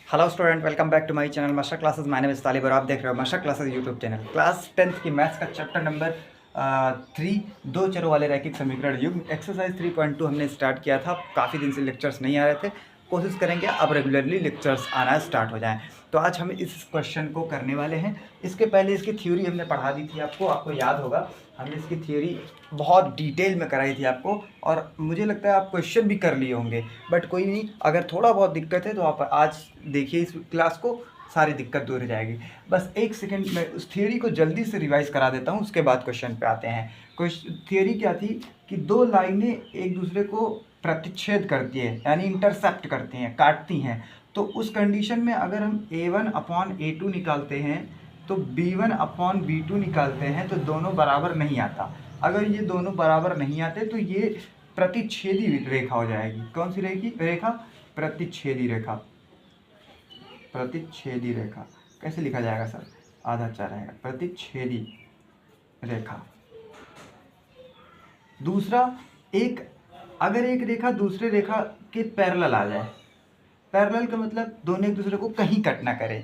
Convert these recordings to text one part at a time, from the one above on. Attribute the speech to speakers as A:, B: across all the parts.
A: Hello student, welcome back to my channel master classes. My name is Talib और आप देख रहे हो master classes YouTube channel. Class 10th की मैथ्स का चैप्टर नंबर 3 दो चरों वाले रैखिक समीकरण युग्म एक्सरसाइज 3.2 हमने स्टार्ट किया था। काफ़ी दिन से लेक्चर्स नहीं आ रहे थे, कोशिश करेंगे अब रेगुलरली लेक्चर्स आना स्टार्ट हो जाएं। तो आज हम इस क्वेश्चन को करने वाले हैं। इसके पहले इसकी थ्योरी हमने पढ़ा दी थी, आपको याद होगा। हमने इसकी थ्योरी बहुत डिटेल में कराई थी आपको, और मुझे लगता है आप क्वेश्चन भी कर लिए होंगे। बट कोई नहीं, अगर थोड़ा बहुत दिक्कत है तो आप आज देखिए इस क्लास को, सारी दिक्कत दूर हो जाएगी। बस एक सेकंड में उस थ्योरी को जल्दी से रिवाइज करा देता हूँ, उसके बाद क्वेश्चन पे आते हैं। थ्योरी क्या थी कि दो लाइनें एक दूसरे को प्रतिच्छेद करती है, यानी इंटरसेप्ट करती हैं, काटती हैं। तो उस कंडीशन में अगर हम A1/A2 निकालते हैं तो B1/B2 निकालते हैं तो दोनों बराबर नहीं आता। अगर ये दोनों बराबर नहीं आते तो ये प्रतिच्छेदी रेखा हो जाएगी। कौन सी रेखा? प्रतिच्छेदी रेखा। प्रतिच्छेदी रेखा कैसे लिखा जाएगा सर? आधा अच्छा रहेगा, प्रतिच्छेदी रेखा। दूसरा, अगर एक रेखा दूसरे रेखा के पैरेलल आ जाए। पैरेलल का मतलब दोनों एक दूसरे को कहीं कट ना करे,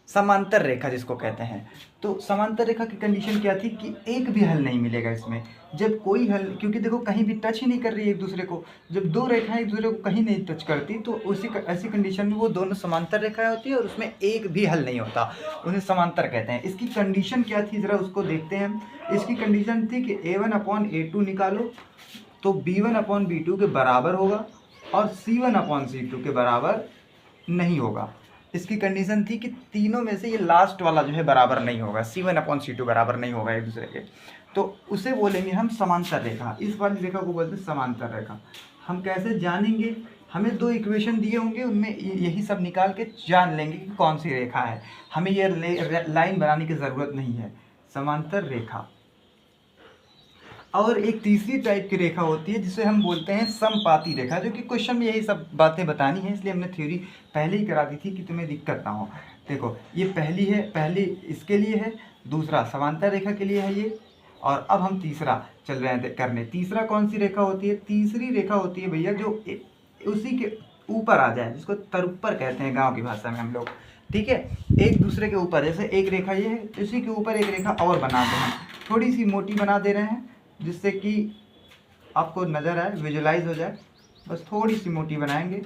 A: समांतर रेखा जिसको कहते हैं। तो समांतर रेखा की कंडीशन क्या थी कि एक भी हल नहीं मिलेगा इसमें। जब कोई हल, क्योंकि देखो कहीं भी टच ही नहीं कर रही है एक दूसरे को। जब दो रेखाएं एक दूसरे को कहीं नहीं टच करती तो ऐसी कंडीशन में वो दोनों समांतर रेखाएं होती है और उसमें एक भी हल नहीं होता, उन्हें समांतर कहते हैं। इसकी कंडीशन क्या थी जरा उसको देखते हैं। इसकी कंडीशन थी कि A1/A2 निकालो तो B1/B2 के बराबर होगा और C1/C2 के बराबर नहीं होगा। इसकी कंडीशन थी कि तीनों में से ये लास्ट वाला जो है बराबर नहीं होगा, C1/C2 बराबर नहीं होगा एक दूसरे के। तो उसे बोलेंगे हम समांतर रेखा। इस वाली रेखा को बोलते हैं समांतर रेखा। हम कैसे जानेंगे? हमें दो इक्वेशन दिए होंगे, उनमें यही सब निकाल के जान लेंगे कि कौन सी रेखा है। हमें ये लाइन बनाने की ज़रूरत नहीं है। समांतर रेखा। और एक तीसरी टाइप की रेखा होती है जिसे हम बोलते हैं समपाती रेखा, जो कि क्वेश्चन में यही सब बातें बतानी है, इसलिए हमने थ्योरी पहले ही करा दी थी कि तुम्हें दिक्कत ना हो। देखो ये पहली इसके लिए है, दूसरा समांतर रेखा के लिए है ये, और अब हम तीसरा चल रहे हैं करने। तीसरा कौन सी रेखा होती है? तीसरी रेखा होती है भैया जो उसी के ऊपर आ जाए, जिसको तरुपर कहते हैं गाँव की भाषा में हम लोग। ठीक है, एक दूसरे के ऊपर, जैसे एक रेखा ये है, उसी के ऊपर एक रेखा और बना दे, हम थोड़ी सी मोटी बना दे रहे हैं जिससे कि आपको नज़र आए, विजुलाइज हो जाए। बस थोड़ी सी मोटी बनाएंगे,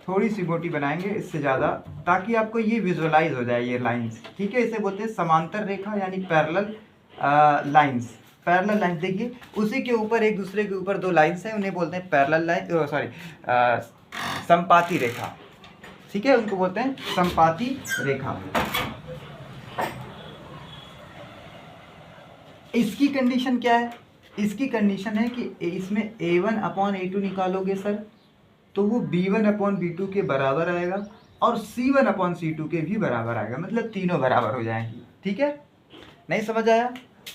A: थोड़ी सी मोटी बनाएंगे, इससे ज़्यादा, ताकि आपको ये विजुलाइज हो जाए ये लाइंस। ठीक है, इसे बोलते हैं समांतर रेखा यानी पैरेलल लाइंस। पैरेलल लाइंस देखिए, उसी के ऊपर एक दूसरे के ऊपर दो लाइंस हैं, उन्हें बोलते हैं पैरेलल लाइन, समपाती रेखा। ठीक है, उनको बोलते हैं समपाती रेखा। इसकी कंडीशन क्या है? इसकी कंडीशन है कि इसमें A1/A2 निकालोगे सर तो वो B1/B2 के बराबर आएगा और C1/C2 के भी बराबर आएगा, मतलब तीनों बराबर हो जाएंगी। ठीक है, नहीं समझ आया?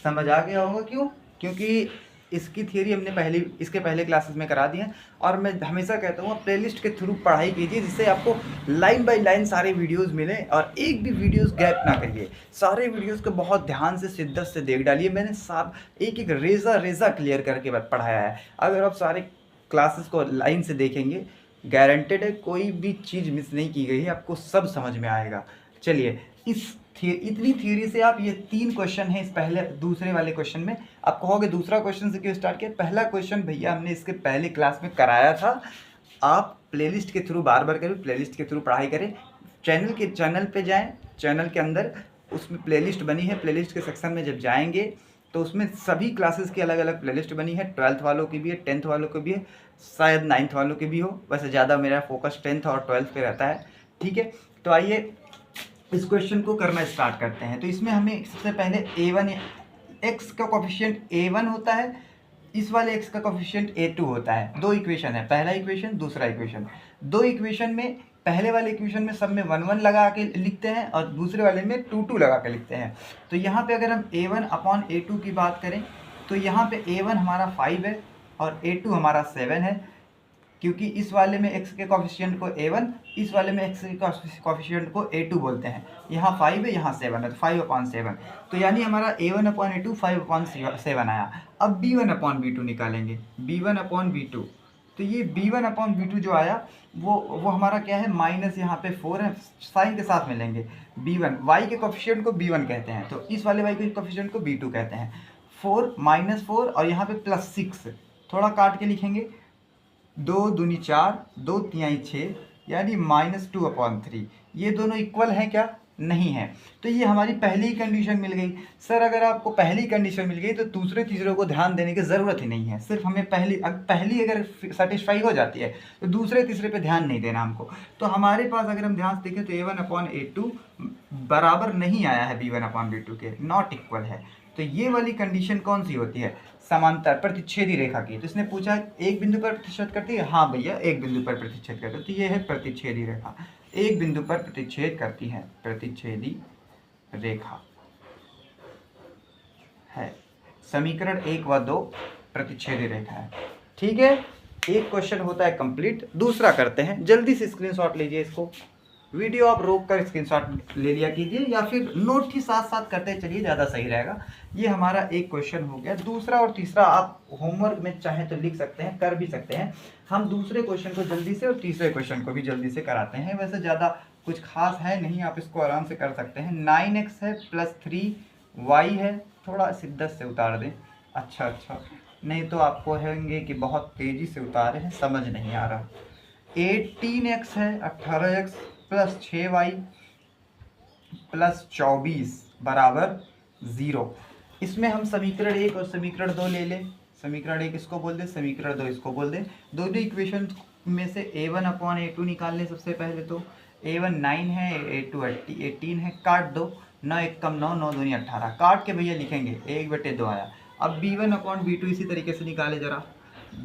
A: समझ आ गया होगा। क्यों? क्योंकि इसकी थियरी हमने इसके पहले क्लासेस में करा दी है। और मैं हमेशा कहता हूँ प्लेलिस्ट के थ्रू पढ़ाई कीजिए, जिससे आपको लाइन बाय लाइन सारे वीडियोस मिले और एक भी वीडियोस गैप ना करिए। सारे वीडियोस को बहुत ध्यान से, शिद्दत से देख डालिए। मैंने एक एक रेज़ा क्लियर करके पढ़ाया है। अगर आप सारे क्लासेस को लाइन से देखेंगे, गारंटेड है कोई भी चीज़ मिस नहीं की गई है, आपको सब समझ में आएगा। चलिए, इतनी थ्योरी से आप ये 3 क्वेश्चन हैं इस दूसरे वाले क्वेश्चन में। आप कहोगे दूसरा क्वेश्चन से क्यों स्टार्ट किया? पहला क्वेश्चन भैया हमने इसके पहले क्लास में कराया था। आप प्लेलिस्ट के थ्रू बार करें, प्लेलिस्ट के थ्रू पढ़ाई करें। चैनल पे जाएं, चैनल के अंदर उसमें प्लेलिस्ट बनी है। प्लेलिस्ट के सेक्शन में जब जाएंगे तो उसमें सभी क्लासेस की अलग अलग प्लेलिस्ट बनी है। 12th वालों की भी है, 10th वालों की भी है, शायद 9th वालों की भी हो। वैसे ज़्यादा मेरा फोकस 10th और 12th पे रहता है। ठीक है, तो आइए इस क्वेश्चन को करना स्टार्ट करते हैं। तो इसमें हमें सबसे पहले A1, x का कोफिशिएंट A1 होता है, इस वाले x का कोफिशिएंट A2 होता है। दो इक्वेशन है, पहला इक्वेशन, दूसरा इक्वेशन। दो इक्वेशन में पहले वाले इक्वेशन में सब में 1 लगा के लिखते हैं और दूसरे वाले में 2 लगा के लिखते हैं। तो यहाँ पे अगर हम A1/A2 की बात करें तो यहाँ पे A1 हमारा 5 है और A2 हमारा 7 है, क्योंकि इस वाले में x के कोफिशिएंट को A1, इस वाले में x के कोफिशिएंट को A2 बोलते हैं। यहाँ 5 है, यहाँ 7 है, तो 5/7। तो यानी हमारा A1/A2 5/7 आया। अब B1/B2 निकालेंगे। B1/B2 तो ये b1/b2 जो आया वो हमारा क्या है, माइनस यहाँ पे 4 है, साइन के साथ में लेंगे b1, y के कोफिशिएंट को b1 कहते हैं, तो इस वाले y के कोफिशिएंट को b2 कहते हैं। 4 -4 और यहाँ पे +6, थोड़ा काट के लिखेंगे, 2 दूनी 4, 2 तिहाई 6, यानी -2/3। ये दोनों इक्वल हैं क्या? नहीं है। तो ये हमारी पहली कंडीशन मिल गई। सर अगर आपको पहली कंडीशन मिल गई तो दूसरे तीसरे को ध्यान देने की ज़रूरत ही नहीं है, सिर्फ हमें पहली अगर सेटिस्फाई हो जाती है तो दूसरे तीसरे पे ध्यान नहीं देना हमको। तो हमारे पास अगर हम ध्यान से देखें तो a1/a2 बराबर नहीं आया है b1/b2 के, नॉट इक्वल है। तो ये वाली कंडीशन कौन सी होती है? समांतर प्रतिच्छेदी रेखा की। तो इसने पूछा एक बिंदु पर प्रतिच्छेद करती है, हाँ भैया एक बिंदु पर प्रतिच्छेद करती है, तो ये है प्रतिच्छेदी रेखा, एक बिंदु पर प्रतिच्छेद करती है, प्रतिच्छेदी रेखा है। समीकरण 1 व 2 प्रतिच्छेदी रेखा है। ठीक है, एक क्वेश्चन होता है कंप्लीट। दूसरा करते हैं, जल्दी से स्क्रीनशॉट लीजिए, इसको वीडियो आप रोक कर स्क्रीनशॉट ले लिया कीजिए, या फिर नोट ही साथ साथ करते चलिए, ज़्यादा सही रहेगा। ये हमारा एक क्वेश्चन हो गया। दूसरा और तीसरा आप होमवर्क में चाहे तो लिख सकते हैं, कर भी सकते हैं। हम दूसरे क्वेश्चन को जल्दी से और तीसरे क्वेश्चन को भी जल्दी से कराते हैं। वैसे ज़्यादा कुछ खास है नहीं, आप इसको आराम से कर सकते हैं। 9x है +3y है, थोड़ा शिद्दत से उतार दें। अच्छा, नहीं तो आपको कहेंगे कि बहुत तेज़ी से उतारे हैं, समझ नहीं आ रहा। 18x है 18x +6y +24 बराबर 0। इसमें हम समीकरण 1 और समीकरण 2 ले लें। समीकरण 1 इसको बोल दें, समीकरण 2 इसको बोल दें। दोनों इक्वेशन में से a1/a2 निकाल लें। सबसे पहले तो a1 9 है, a2 18 है, काट दो, 9 1 कम 9, 9 दूनी 18, काट के भैया लिखेंगे 1/2 आया। अब b1/b2 इसी तरीके से निकाले जरा।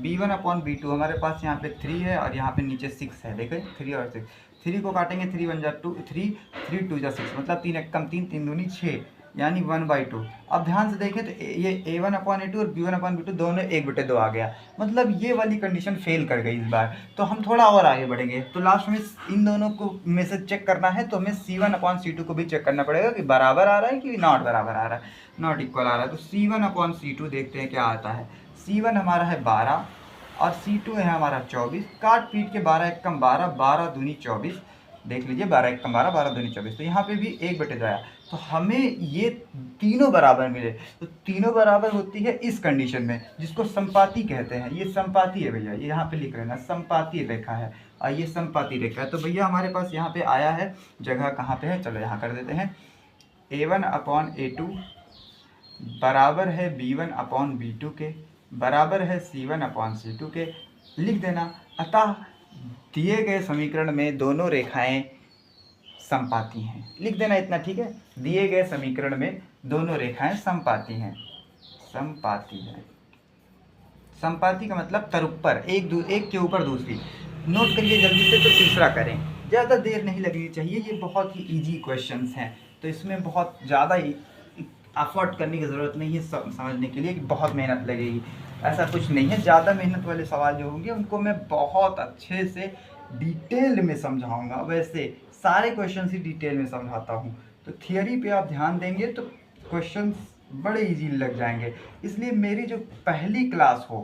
A: b1/b2 हमारे पास यहाँ पे 3 है और यहाँ पे नीचे 6 है, देखें 3 और 6, 3 को काटेंगे 3 1 जा 2, 3 3 2 जा 6, मतलब 3 1 कम 3, 3 दूनी 6, यानी 1/2। अब ध्यान से देखें तो ये a1/a2 और b1/b2 दोनों 1/2 आ गया, मतलब ये वाली कंडीशन फेल कर गई इस बार। तो हम थोड़ा और आगे बढ़ेंगे, तो लास्ट में इन दोनों को में से चेक करना है, तो हमें c1/c2 को भी चेक करना पड़ेगा कि बराबर आ रहा है कि नॉट बराबर आ रहा है, नॉट इक्वल आ रहा है। तो c1/c2 देखते हैं क्या आता है। c1 हमारा है 12 और c2 है हमारा 24, काट पीट के 12 1 कम 12, 12 दूनी 24, देख लीजिए 12 1 कम 12, 12 दूनी 24, तो यहाँ पे भी 1/2 आया। तो हमें ये तीनों बराबर मिले, तो तीनों बराबर होती है इस कंडीशन में, जिसको संपाती कहते हैं। ये संपाती है भैया, ये यहाँ पे लिख लेना, संपाती रेखा है, और ये संपाती रेखा है। तो भैया हमारे पास यहाँ पे आया है, जगह कहाँ पे है, चलो यहाँ कर देते हैं। a1/a2 बराबर है b1/b2 के, बराबर है c1/c2 के, लिख देना। अतः दिए गए समीकरण में दोनों रेखाएं समपाती हैं, लिख देना इतना, ठीक है। दिए गए समीकरण में दोनों रेखाएं समपाती हैं, समपाती है। समपाती का मतलब तरुपर, एक के ऊपर दूसरी। नोट करिए जल्दी से, तो तीसरा करें, ज़्यादा देर नहीं लगनी चाहिए। ये बहुत ही इजी क्वेश्चंस हैं, तो इसमें बहुत ज़्यादा एफर्ट करने की ज़रूरत नहीं है समझने के लिए कि बहुत मेहनत लगेगी, ऐसा कुछ नहीं है। ज़्यादा मेहनत वाले सवाल जो होंगे उनको मैं बहुत अच्छे से डिटेल में समझाऊंगा। वैसे सारे क्वेश्चन ही डिटेल में समझाता हूँ, तो थियरी पे आप ध्यान देंगे तो क्वेश्चंस बड़े इजी लग जाएंगे। इसलिए मेरी जो पहली क्लास हो,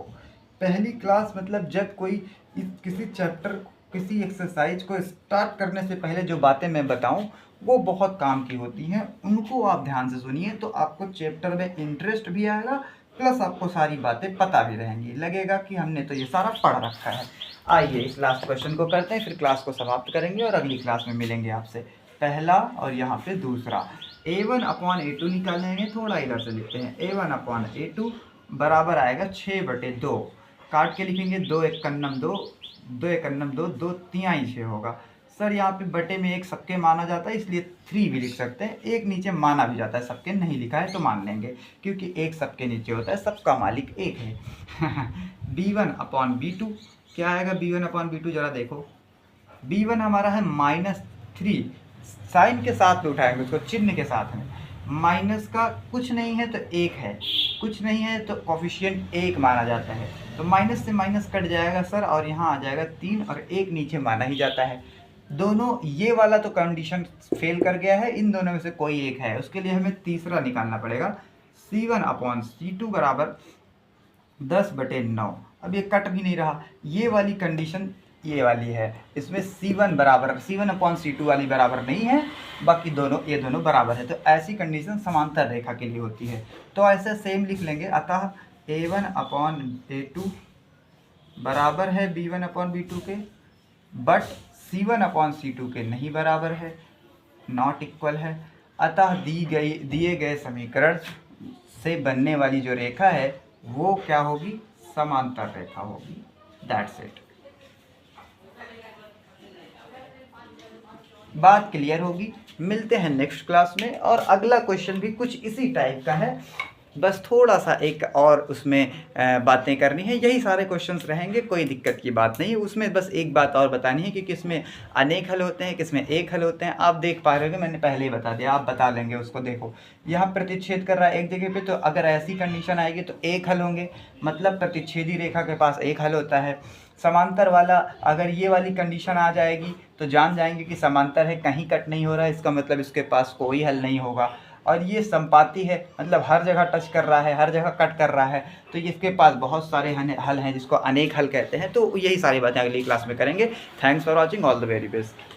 A: पहली क्लास मतलब जब कोई किसी चैप्टर, किसी एक्सरसाइज को स्टार्ट करने से पहले जो बातें मैं बताऊं वो बहुत काम की होती हैं, उनको आप ध्यान से सुनिए, तो आपको चैप्टर में इंटरेस्ट भी आएगा, प्लस आपको सारी बातें पता भी रहेंगी, लगेगा कि हमने तो ये सारा पढ़ रखा है। आइए इस लास्ट क्वेश्चन को करते हैं, फिर क्लास को समाप्त करेंगे और अगली क्लास में मिलेंगे आपसे। पहला और यहाँ पे दूसरा, a1/a2 निकालेंगे, थोड़ा इधर से लिखते हैं। a1/a2 बराबर आएगा 6/2, काट के लिखेंगे 2 1 कन्नम 2, 2 1 कन्नम 2, 2 तिहाई 6 होगा। सर यहाँ पे बटे में एक सबके माना जाता है, इसलिए 3 भी लिख सकते हैं। एक नीचे माना भी जाता है, सबके नहीं लिखा है तो मान लेंगे, क्योंकि एक सबके नीचे होता है, सबका मालिक एक है। b1/b2 क्या आएगा? b1/b2 जरा देखो, b1 हमारा है -3, साइन के साथ में उठाएंगे उसको, चिन्ह के साथ में, माइनस का कुछ नहीं है तो एक है, कुछ नहीं है तो कोफिशिएंट 1 माना जाता है, तो माइनस से माइनस कट जाएगा सर, और यहाँ आ जाएगा 3 और 1 नीचे माना ही जाता है। दोनों, ये वाला तो कंडीशन फेल कर गया है, इन दोनों में से कोई एक है, उसके लिए हमें तीसरा निकालना पड़ेगा। c1/c2 बराबर 10/9, अब ये कट भी नहीं रहा, ये वाली कंडीशन ये वाली है, इसमें C1 बराबर C1 अपॉन C2 वाली बराबर नहीं है, बाकी दोनों ये दोनों बराबर है। तो ऐसी कंडीशन समांतर रेखा के लिए होती है। तो ऐसे सेम लिख लेंगे, अतः A1 अपॉन A2 बराबर है B1 अपॉन B2 के, बट C1 अपॉन C2 के नहीं बराबर है, नॉट इक्वल है। अतः दिए गए समीकरण से बनने वाली जो रेखा है वो क्या होगी, समांतर रेखा होगी। That's it. बात क्लियर होगी। मिलते हैं नेक्स्ट क्लास में, और अगला क्वेश्चन भी कुछ इसी टाइप का है, बस थोड़ा सा एक और उसमें बातें करनी है। यही सारे क्वेश्चंस रहेंगे, कोई दिक्कत की बात नहीं है। उसमें बस एक बात और बतानी है कि किसमें अनेक हल होते हैं, किसमें एक हल होते हैं। आप देख पा रहे हो, मैंने पहले ही बता दिया, आप बता लेंगे उसको। देखो यहाँ प्रतिच्छेद कर रहा है एक जगह पे, तो अगर ऐसी कंडीशन आएगी तो एक हल होंगे, मतलब प्रतिच्छेदी रेखा के पास एक हल होता है। समांतर वाला अगर ये वाली कंडीशन आ जाएगी तो जान जाएंगे कि समांतर है, कहीं कट नहीं हो रहा है, इसका मतलब इसके पास कोई हल नहीं होगा। और ये संपाती है, मतलब हर जगह टच कर रहा है, हर जगह कट कर रहा है, तो इसके पास बहुत सारे हल हैं जिसको अनेक हल कहते हैं। तो यही सारी बातें अगली क्लास में करेंगे। Thanks for watching, all the very best.